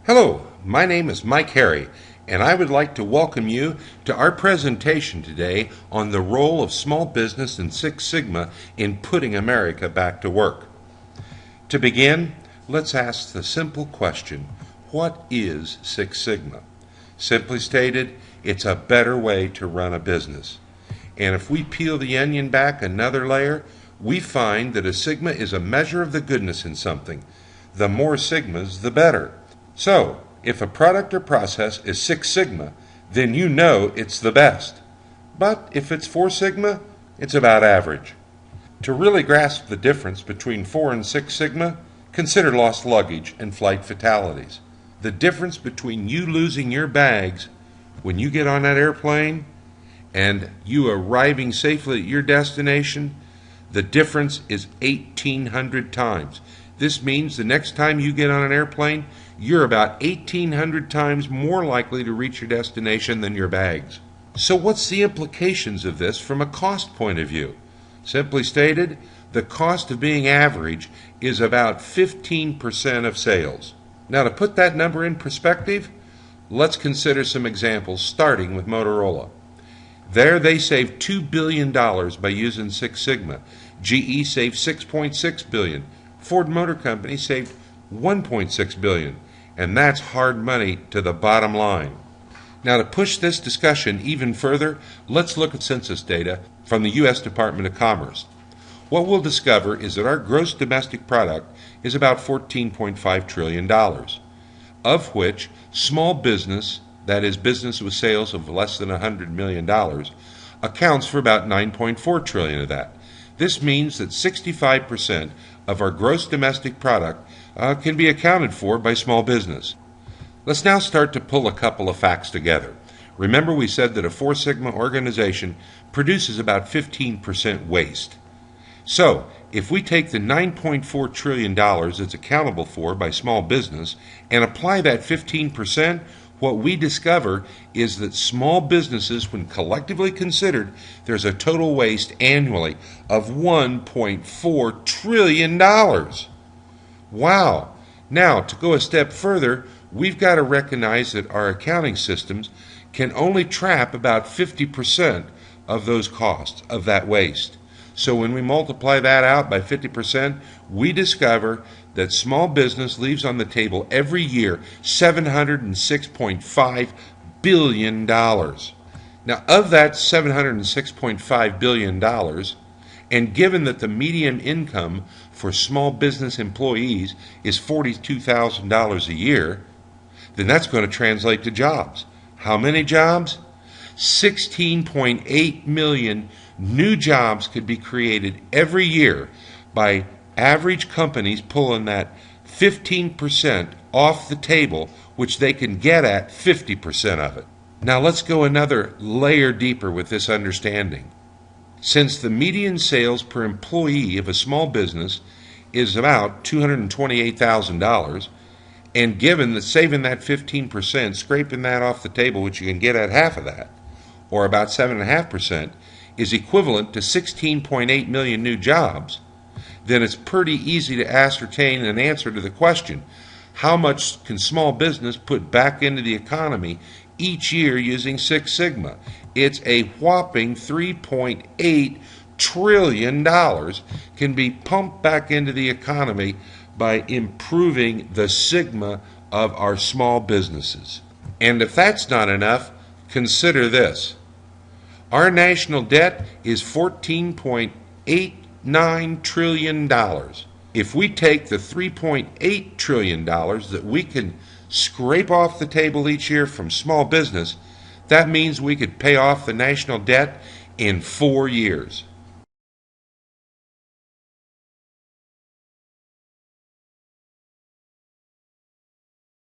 Hello, my name is Mike Harry, and I would like to welcome you to our presentation today on the role of small business and Six Sigma in putting America back to work. To begin, let's ask the simple question, what is Six Sigma? Simply stated, it's a better way to run a business. And if we peel the onion back another layer, we find that a sigma is a measure of the goodness in something. The more sigmas, the better. So, if a product or process is Six Sigma, then you know it's the best. But if it's Four Sigma, it's about average. To really grasp the difference between Four and Six Sigma, consider lost luggage and flight fatalities. The difference between you losing your bags when you get on that airplane and you arriving safely at your destination, the difference is 1,800 times. This means the next time you get on an airplane, you're about 1,800 times more likely to reach your destination than your bags. So what's the implications of this from a cost point of view? Simply stated, the cost of being average is about 15% of sales. Now, to put that number in perspective, let's consider some examples, starting with Motorola. There they saved $2 billion by using Six Sigma. GE saved $6.6 billion. Ford Motor Company saved $1.6 billion. And that's hard money to the bottom line. Now, to push this discussion even further, let's look at census data from the U.S. Department of Commerce. What we'll discover is that our gross domestic product is about $14.5 trillion, of which small business, that is business with sales of less than $100 million, accounts for about $9.4 trillion of that. This means that 65% of our gross domestic product can be accounted for by small business. Let's now start to pull a couple of facts together. Remember, we said that a Four Sigma organization produces about 15% waste. So, if we take the $9.4 trillion that's accountable for by small business and apply that 15%, what we discover is that small businesses, when collectively considered, there's a total waste annually of $1.4 trillion. Wow! Now, to go a step further, we've got to recognize that our accounting systems can only trap about 50% of those costs, of that waste. So when we multiply that out by 50%, we discover that small business leaves on the table every year $706.5 billion. Now, of that $706.5 billion, and given that the median income for small business employees is $42,000 a year, then that's going to translate to jobs. How many jobs? 16.8 million new jobs could be created every year by average companies pulling that 15% off the table, which they can get at 50% of it. Now let's go another layer deeper with this understanding. Since the median sales per employee of a small business is about $228,000, and given that saving that 15%, scraping that off the table, which you can get at half of that, or about 7.5%, is equivalent to 16.8 million new jobs, then it's pretty easy to ascertain an answer to the question, how much can small business put back into the economy each year using Six Sigma? It's a whopping $3.8 trillion can be pumped back into the economy by improving the Sigma of our small businesses. And if that's not enough, consider this. Our national debt is $14.89 trillion. If we take the $3.8 trillion that we can scrape off the table each year from small business, that means we could pay off the national debt in 4 years.